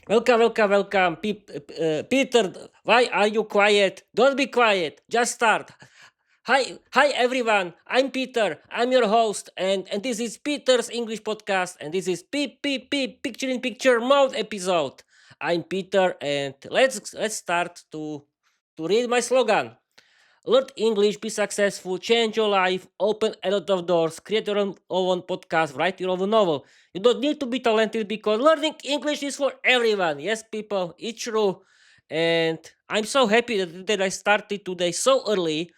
Welcome. Peter, why are you quiet? Don't be quiet. Just start. Hi everyone. I'm Peter. I'm your host, and this is Peter's English podcast, and this is Picture in Picture Mode episode. I'm Peter, and let's start to read my slogan. Learn English, be successful, change your life, open a lot of doors, create your own podcast, write your own novel. You don't need to be talented because learning English is for everyone. Yes, people, it's true. And I'm so happy that I started today so early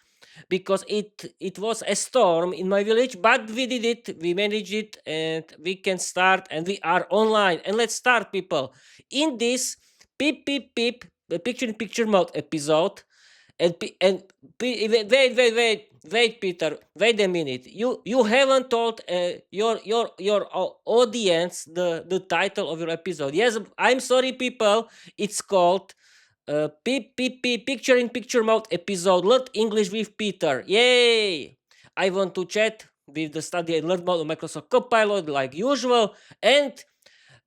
because it was a storm in my village, but we did it, we managed it, and we can start, and we are online. And let's start, people. In this the picture in picture mode episode, wait, Peter. Wait a minute. You haven't told your audience the title of your episode. Yes, I'm sorry, people. It's called Picture in Picture Mode episode. Learn English with Peter. Yay! I want to chat with the study and learn mode of Microsoft Copilot like usual, and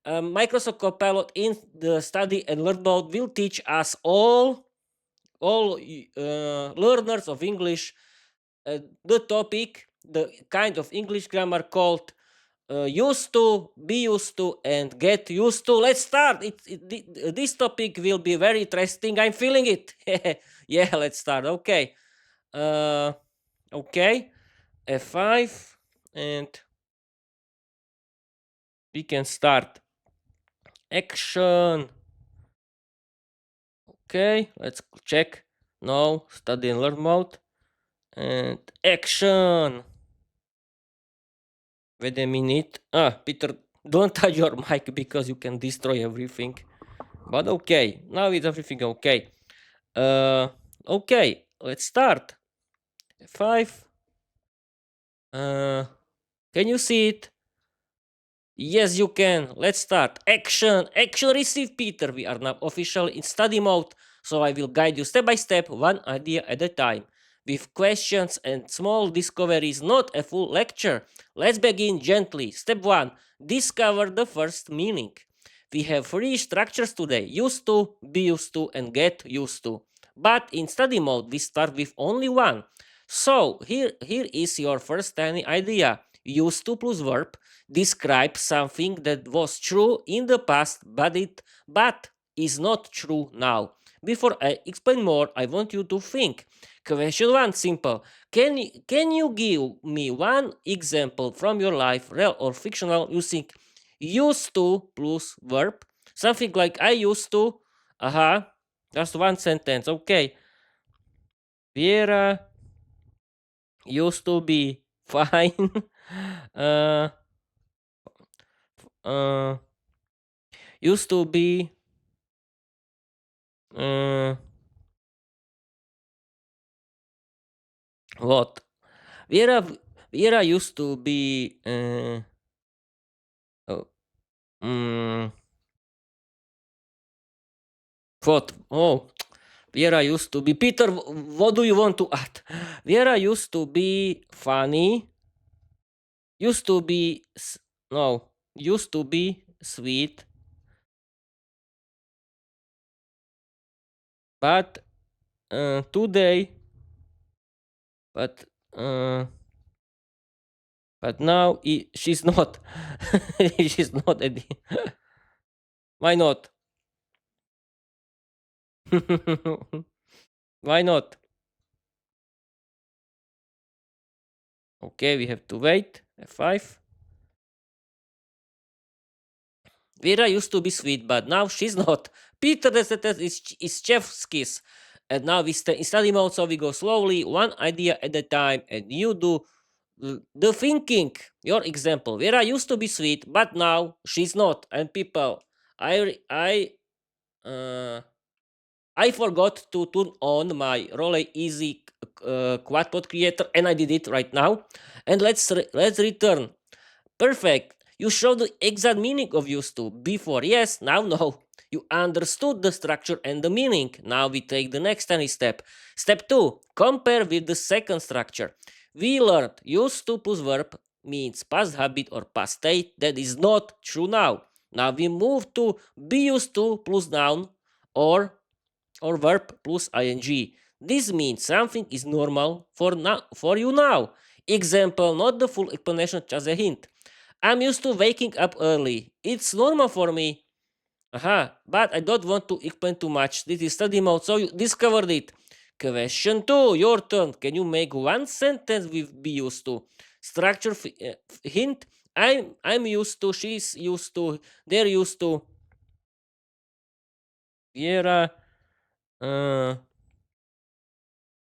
Microsoft Copilot in the study and learn mode will teach us all learners of English the topic, the kind of English grammar called used to, be used to, and get used to. Let's start. This topic will be very interesting. I'm feeling it. Yeah, let's start. Okay. Uh, okay. F5, and we can start. Action. Okay, let's check. No, study and learn mode. And action. Wait a minute. Peter, don't touch your mic because you can destroy everything. But okay, now is everything okay. Okay, let's start. 5. Can you see it? Yes, you can. Let's start. Action. Action receive, Peter. We are now officially in study mode, so I will guide you step by step, one idea at a time, with questions and small discoveries, not a full lecture. Let's begin gently. Step 1. Discover the first meaning. We have 3 structures today: used to, be used to, and get used to. But in study mode, we start with only one. So here is your first tiny idea. Used to plus verb describe something that was true in the past, but is not true now. Before I explain more, I want you to think. Question 1, simple. Can you give me one example from your life, real or fictional, using used to plus verb? Something like I used to. Just one sentence. Okay. Viera used to be fine. uh, uh, used to be what? Viera Viera used to be oh, mm, what? Oh, Viera used to be Peter. What do you want to add? Viera used to be funny. Used to be no. Used to be sweet, but today, but uh, but now she's not. She's not. Why not? Why not? Okay, we have to wait. F5. Vera used to be sweet, but now she's not. Peter is chef's kiss. And now we stay in study mode, so we go slowly, one idea at a time, and you do the thinking. Your example. Vera used to be sweet, but now she's not. And people, uh, I forgot to turn on my Relay Easy Quadpod creator, and I did it right now. And let's return. Perfect. You showed the exact meaning of used to before. Yes, now no. You understood the structure and the meaning. Now we take the next tiny step. Step 2. Compare with the second structure. We learned used to plus verb means past habit or past state. That is not true now. Now we move to be used to plus noun or verb plus ing. This means something is normal for now for you now. Example, not the full explanation, just a hint. I'm used to waking up early. It's normal for me. Aha, but I don't want to explain too much. This is study mode, so you discovered it. Question 2, your turn. Can you make one sentence with be used to? Structure hint. I'm used to, she's used to, they're used to. Viera, uh,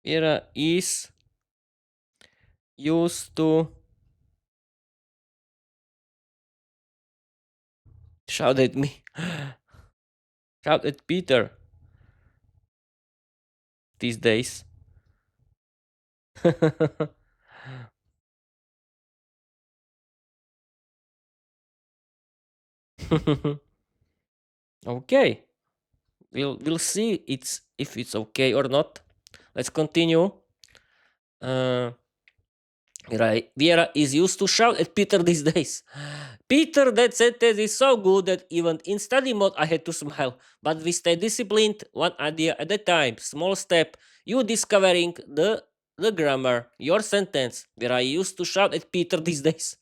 Viera is used to shout at me. Shout at Peter these days. Okay. We'll see it's if it's okay or not. Let's continue. Uh, Viera is used to shout at Peter these days. Peter, that sentence is so good that even in study mode I had to smile. But we stay disciplined, one idea at a time. Small step. You discovering the grammar. Your sentence. Viera used to shout at Peter these days.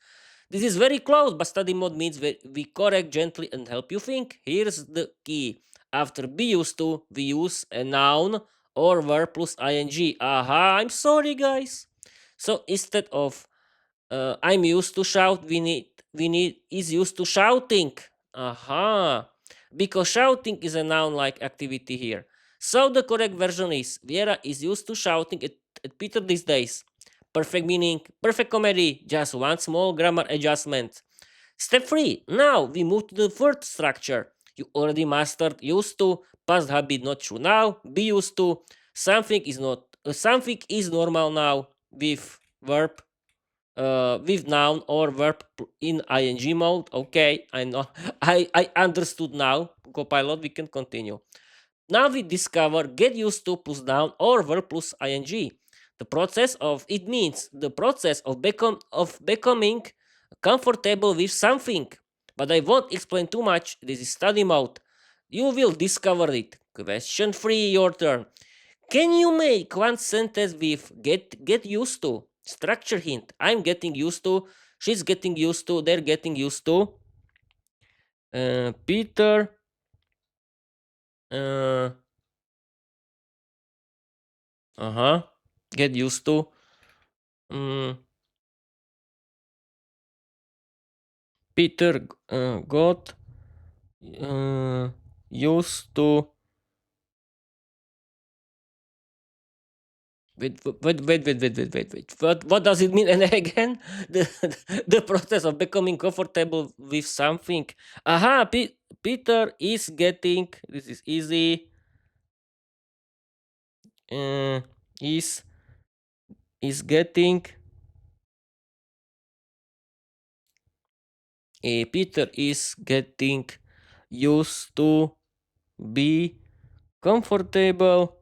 This is very close, but study mode means we correct gently and help you think. Here's the key. After be used to, we use a noun or verb plus ing. Aha, I'm sorry, guys. So instead of I'm used to shout, we need is used to shouting. Aha, because shouting is a noun-like activity here. So the correct version is Viera is used to shouting at Peter these days. Perfect meaning, perfect comedy, just one small grammar adjustment. Step 3. Now we move to the third structure. You already mastered used to, past habit not true now, be used to, something is normal now with verb with noun or verb in ing mode. Okay, I know. I understood now. Copilot, we can continue. Now we discover get used to plus noun or verb plus ing. The process of it means the process of becoming comfortable with something. But I won't explain too much. This is study mode. You will discover it. Question 3, your turn. Can you make one sentence with get used to? Structure hint. I'm getting used to. She's getting used to. They're getting used to. Peter. Uh huh. Get used to. Mm, Peter got used to. Wait. What does it mean? And again, the the process of becoming comfortable with something. Aha, Peter is getting. This is easy. Uh, is getting. Peter is getting used to be comfortable.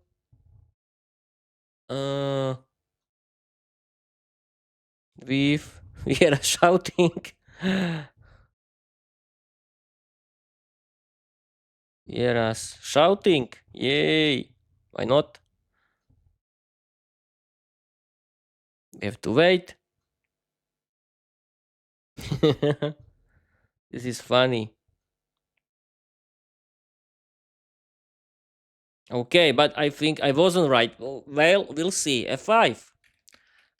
With we are shouting. Yes, shouting. Yay. Why not? We have to wait. This is funny. Okay, but I think I wasn't right. Well, we'll see. F5.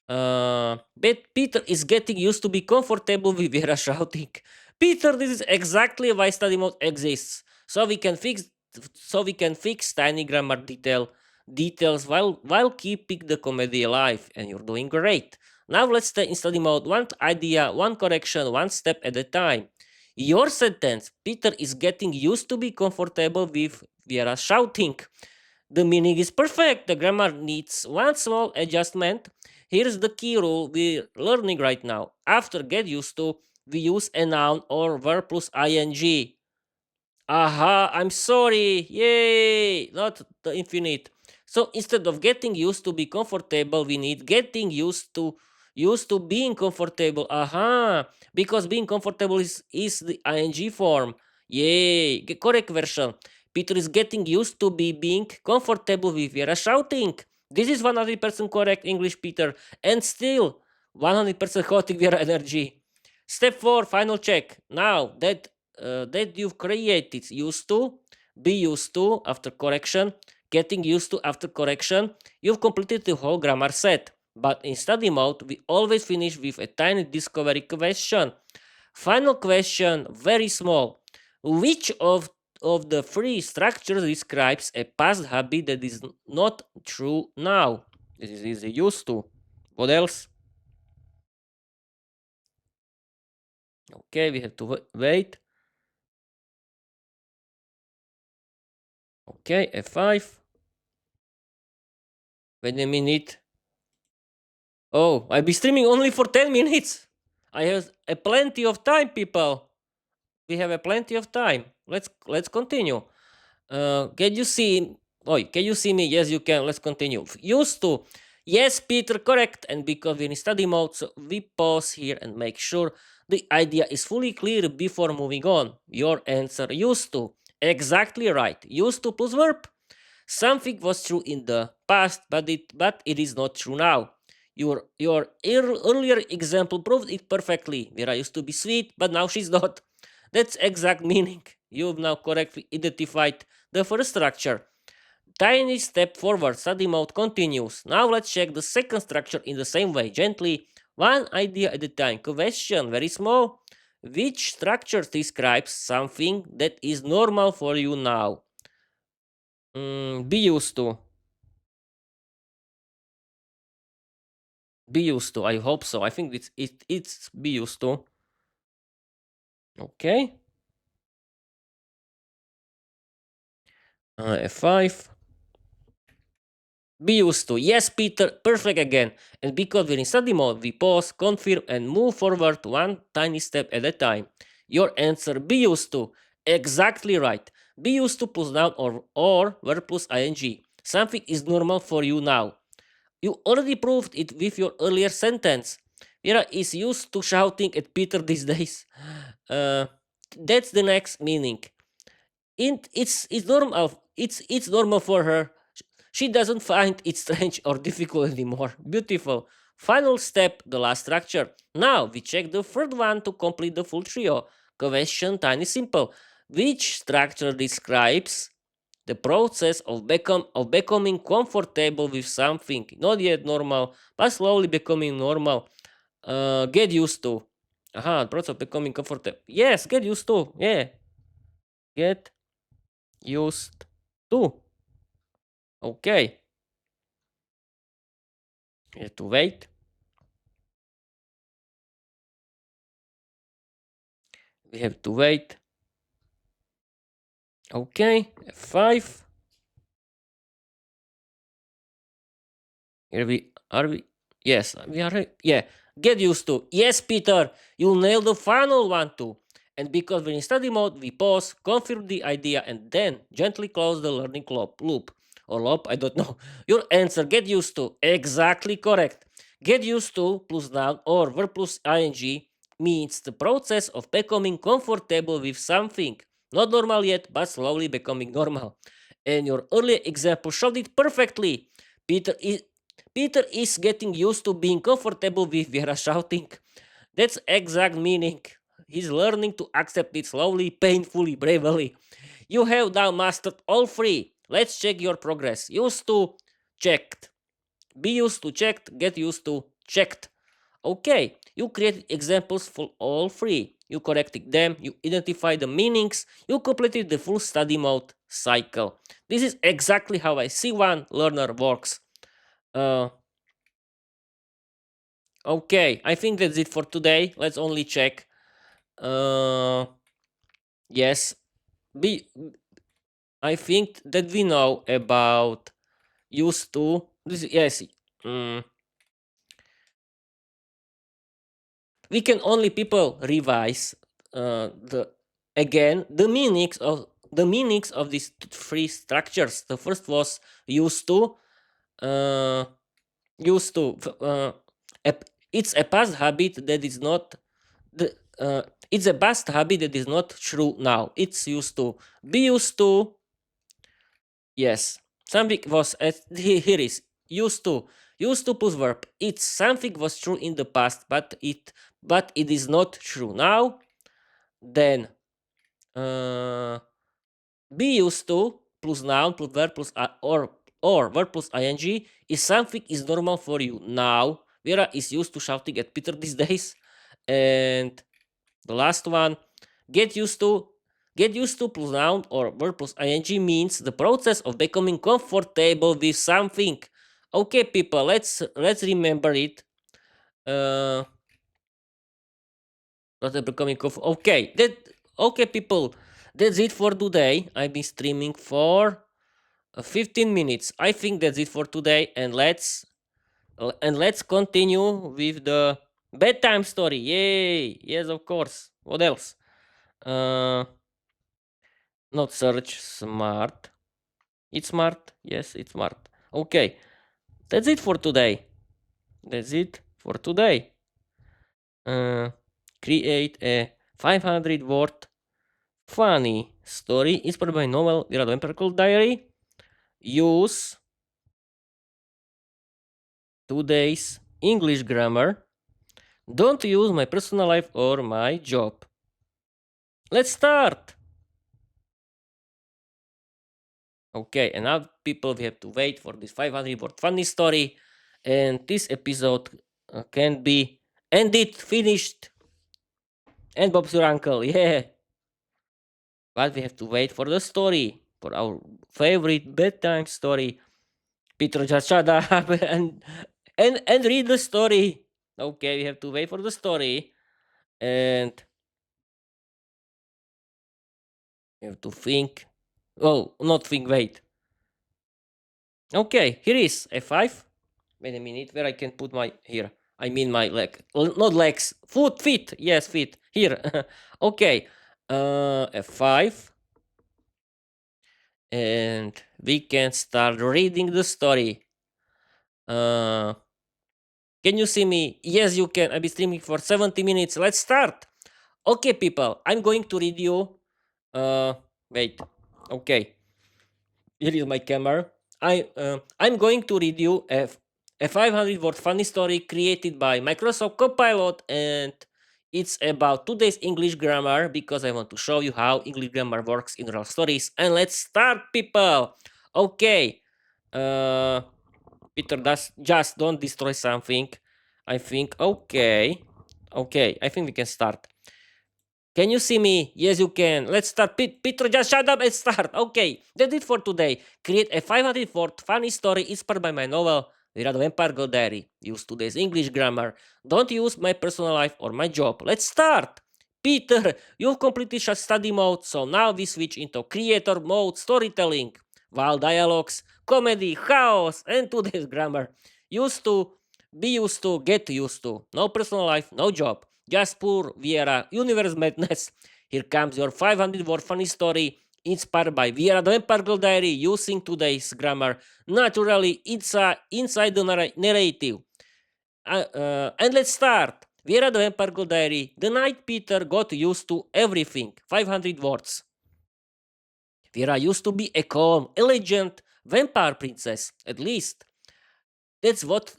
But Peter is getting used to be comfortable with Vera shouting. Peter, this is exactly why study mode exists. So we can fix tiny grammar details while keeping the comedy alive, and you're doing great. Now let's stay in study mode. One idea, one correction, one step at a time. Your sentence, Peter is getting used to be comfortable with Vera shouting. The meaning is perfect. The grammar needs one small adjustment. Here's the key rule we're learning right now. After get used to, we use a noun or verb plus ing. Aha, I'm sorry. Yay! Not the infinite. So instead of getting used to be comfortable, we need getting used to being comfortable. Aha! Because being comfortable is the ing form. Yay, correct version. Peter is getting used to being comfortable with Viera shouting. This is 100% correct English, Peter, and still 100% chaotic Viera energy. Step 4, final check. Now that you've created used to, be used to after correction, getting used to after correction, you've completed the whole grammar set. But in study mode, we always finish with a tiny discovery question. Final question, very small. Which of the three structures describes a past habit that is not true now? This is used to. What else? Okay, we have to wait. Okay, F5. Wait a minute. Oh, I'll be streaming only for 10 minutes. I have a plenty of time, people. We have a plenty of time. Let's continue. Can you see? Oh, can you see me? Yes, you can. Let's continue. Used to. Yes, Peter, correct. And because we're in study mode, so we pause here and make sure the idea is fully clear before moving on. Your answer, used to. Exactly right. Used to plus verb. Something was true in the past, but it is not true now. Your earlier example proved it perfectly. Vera used to be sweet, but now she's not. That's exact meaning. You've now correctly identified the first structure. Tiny step forward, study mode continues. Now let's check the second structure in the same way, gently, one idea at a time. Question, very small. Which structure describes something that is normal for you now? Be used to. Be used to. I hope so. I think it's be used to. Okay. F5. Be used to. Yes, Peter, perfect again. And because we're in study mode, we pause, confirm, and move forward one tiny step at a time. Your answer, be used to. Exactly right. Be used to plus noun or verb plus ing. Something is normal for you now. You already proved it with your earlier sentence. Vera is used to shouting at Peter these days. Uh, that's the next meaning. It's normal. It's normal for her. She doesn't find it strange or difficult anymore. Beautiful. Final step, the last structure. Now we check the third one to complete the full trio. Question tiny simple. Which structure describes the process of becoming comfortable with something not yet normal, but slowly becoming normal? Get used to. Aha, process of becoming comfortable. Yes, get used to. Yeah, get used to. Okay, you have to wait. We have to wait. Okay, F5. Here we are. Yes, we are. Yeah, get used to. Yes, Peter, you nailed the final one too. And because we're in study mode, we pause, confirm the idea, and then gently close the learning loop. Or loop, I don't know. Your answer, get used to. Exactly correct. Get used to plus noun or verb plus ing means the process of becoming comfortable with something. Not normal yet, but slowly becoming normal. And your earlier example showed it perfectly. Peter is getting used to being comfortable with Viera shouting. That's exact meaning. He's learning to accept it slowly, painfully, bravely. You have now mastered all three. Let's check your progress. Used to, checked. Be used to, checked. Get used to, checked. Okay, you created examples for all three. You corrected them, you identified the meanings, you completed the full study mode cycle. This is exactly how I see one learner works. Uh, okay, I think that's it for today. Let's only check. Yes, be, I think that we know about used to. This, yes, mm, we can only people revise the again the meanings of these three structures. The first was used to. Uh, used to. It's a past habit that is not the it's a past habit that is not true now. It's used to be used to. Yes, something was here is used to plus verb. It's something was true in the past, but it is not true now. Then be used to plus noun plus verb plus or verb plus ing is something is normal for you now. Vera is used to shouting at Peter these days, and the last one, get used to. Get used to plus noun or verb plus ing means the process of becoming comfortable with something. Okay, people, let's remember it. Not becoming okay. Okay, people. That's it for today. I've been streaming for 15 minutes. I think that's it for today, and let's continue with the bedtime story. Yay! Yes, of course. What else? Uh, Not search, smart. It's smart. Yes, it's smart. Okay, that's it for today. That's it for today. Create a 500 word funny story inspired by novel Viera the Empirical Diary. Use today's English grammar. Don't use my personal life or my job. Let's start. Okay, and now people we have to wait for this 500 word funny story, and this episode can be ended, finished, and Bob's your uncle. Yeah, but we have to wait for the story, for our favorite bedtime story. Peter, just shut up and read the story. Okay, we have to wait for the story, and we have to think. Oh, not think. Wait. Okay, here is F5. Wait a minute, where I can put my here. I mean my leg, not legs, feet. Yes, feet here. Okay, F5, and we can start reading the story. Can you see me? Yes, you can. I'll be streaming for 70 minutes. Let's start. Okay, people, I'm going to read you. Wait. Okay, here is my camera. I'm going to read you a 500 word funny story created by Microsoft Copilot, and it's about today's English grammar because I want to show you how English grammar works in real stories. And let's start, people. Okay. Peter, just don't destroy something. I think. Okay. Okay. I think we can start. Can you see me? Yes, you can. Let's start. Peter, just shut up and start. Okay, that's it for today. Create a 504 funny story inspired by my novel, Viera the Vampire Girl Diary. Use today's English grammar. Don't use my personal life or my job. Let's start. Peter, you've completed study mode, so now we switch into creator mode storytelling. Wild dialogues, comedy, chaos, and today's grammar. Used to, be used to, get used to. No personal life, no job. Just poor Viera, universe madness. Here comes your 500 word funny story inspired by Viera the Vampire Girl Diary using today's grammar naturally inside the narrative. And let's start. Viera the Vampire Girl Diary. The night Peter got used to everything. 500 words. Viera used to be a calm, elegant vampire princess, at least. That's what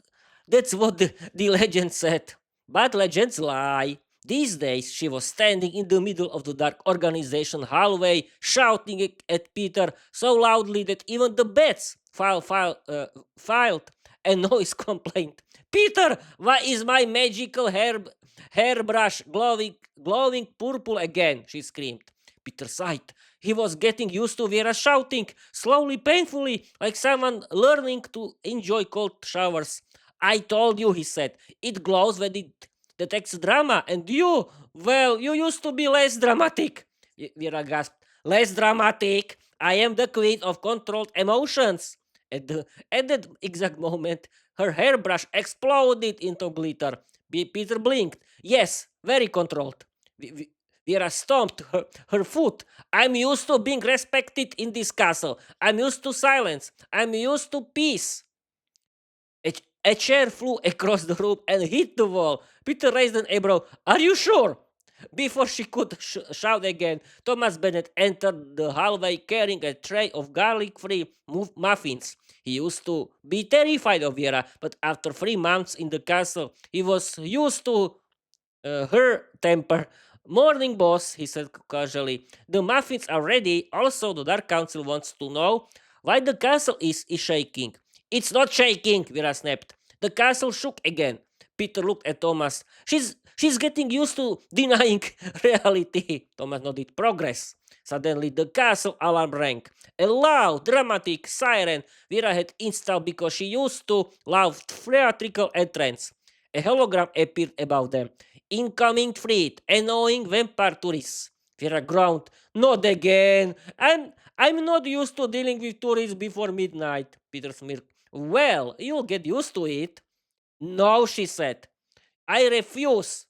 the legend said. But legends lie. These days, she was standing in the middle of the dark organization hallway, shouting at Peter so loudly that even the bats filed a noise complaint. Peter, why is my magical hairbrush glowing purple again? She screamed. Peter sighed. He was getting used to Vera shouting, slowly, painfully, like someone learning to enjoy cold showers. I told you, he said, it glows when it detects drama, and you, well, you used to be less dramatic. Vera gasped. Less dramatic? I am the queen of controlled emotions. At that exact moment, her hairbrush exploded into glitter. Peter blinked. Yes, very controlled. Vera stomped her foot. I'm used to being respected in this castle. I'm used to silence. I'm used to peace. A chair flew across the room and hit the wall. Peter raised an eyebrow. Are you sure? Before she could shout again, Thomas Bennet entered the hallway carrying a tray of garlic-free muffins. He used to be terrified of Viera, but after 3 months in the castle, he was used to her temper. Morning, boss, he said casually. The muffins are ready. Also, the Dark Council wants to know why the castle is shaking. It's not shaking, Vera snapped. The castle shook again. Peter looked at Thomas. She's getting used to denying reality. Thomas nodded. Progress. Suddenly, the castle alarm rang. A loud, dramatic siren Vera had installed because she used to love theatrical entrance. A hologram appeared above them. Incoming fleet, annoying vampire tourists. Vera groaned. Not again. I'm not used to dealing with tourists before midnight. Peter smirked. Well, you'll get used to it. No, she said. I refuse.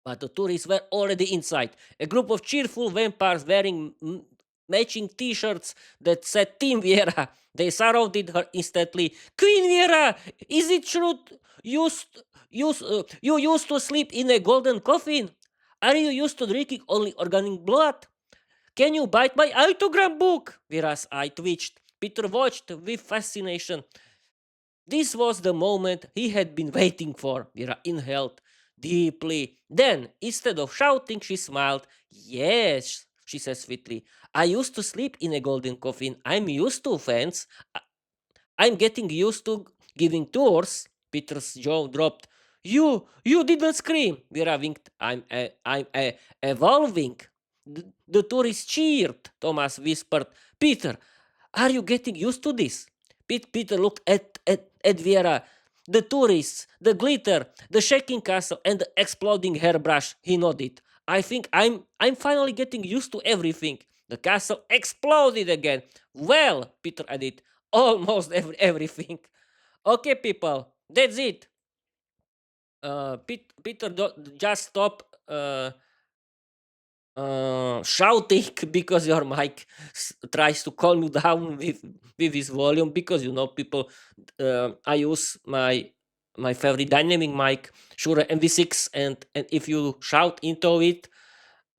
But the tourists were already inside. A group of cheerful vampires wearing matching t-shirts that said Team Viera. They surrounded her instantly. Queen Viera, is it true you used to sleep in a golden coffin? Are you used to drinking only organic blood? Can you bite my autograph book? Viera's eye twitched. Peter watched with fascination. This was the moment he had been waiting for. Vera inhaled deeply. Then, instead of shouting, she smiled. Yes, she said sweetly. I used to sleep in a golden coffin. I'm used to fans. I'm getting used to giving tours. Peter's jaw dropped. You didn't scream. Vera winked. I'm evolving. The tourists cheered. Thomas whispered. Peter, are you getting used to this? Peter looked at Viera. The tourists, the glitter, the shaking castle, and the exploding hairbrush. He nodded. I think I'm finally getting used to everything. The castle exploded again. Well, Peter added, almost everything. Okay, people, that's it. Peter, just stop shouting because your mic tries to calm you down with his volume, because people, I use my favorite dynamic mic, Shure MV6, and if you shout into it,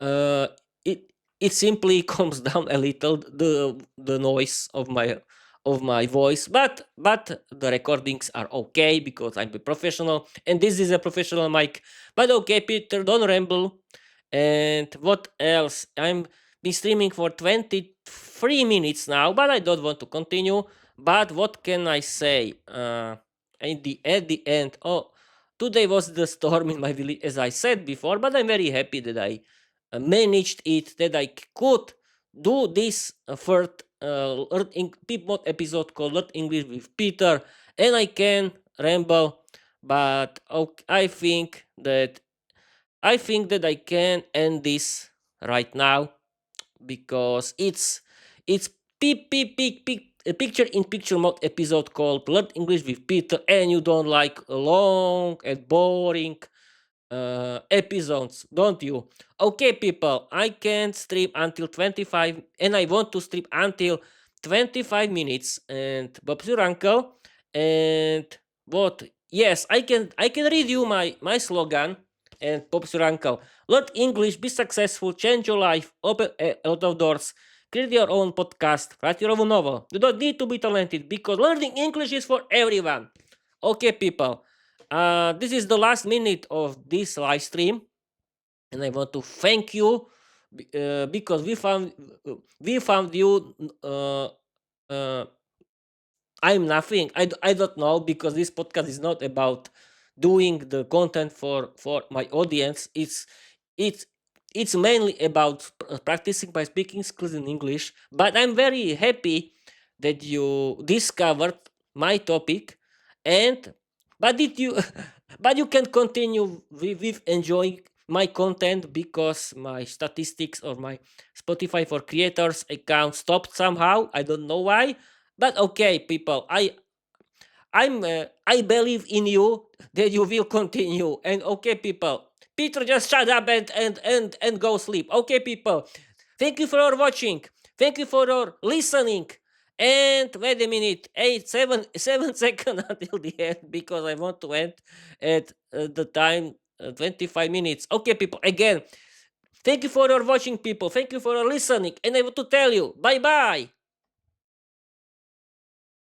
uh, it it simply calms down a little the noise of my voice, but the recordings are okay because I'm a professional and this is a professional mic. But okay, Peter, don't ramble. And what else? I'm been streaming for 23 minutes now, but I don't want to continue. But what can I say? At the end, oh, today was the storm in my village, as I said before. But I'm very happy that I managed it. That I could do this first Peep Mode episode called Learn English with Peter, and I can ramble. But okay, I think that I can end this right now because it's a picture in picture mode episode called Learn English with Peter, and you don't like long and boring episodes, don't you? Okay, people, I can stream until 25, and I want to stream until 25 minutes. And Bob's your uncle, and what? Yes, I can read you my slogan. And Bob's your uncle. Learn English, be successful, change your life, open a lot of doors. Create your own podcast, write your own novel. You don't need to be talented because learning English is for everyone. Okay, people. This is the last minute of this live stream, and I want to thank you because we found you. Uh, I'm nothing. I don't know, because this podcast is not about doing the content for my audience. It's it's mainly about practicing my speaking skills in English. But I'm very happy that you discovered my topic, and but did you but you can continue with enjoying my content because my statistics or my Spotify for creators account stopped somehow. I don't know why, but okay, people, I believe in you that you will continue. And okay, people, Peter, just shut up and go sleep. Okay, people, thank you for watching. Thank you for your listening. And wait a minute, 7 seconds until the end, because I want to end at the time 25 minutes. Okay, people. Again, thank you for your watching, people. Thank you for your listening. And I want to tell you, bye bye.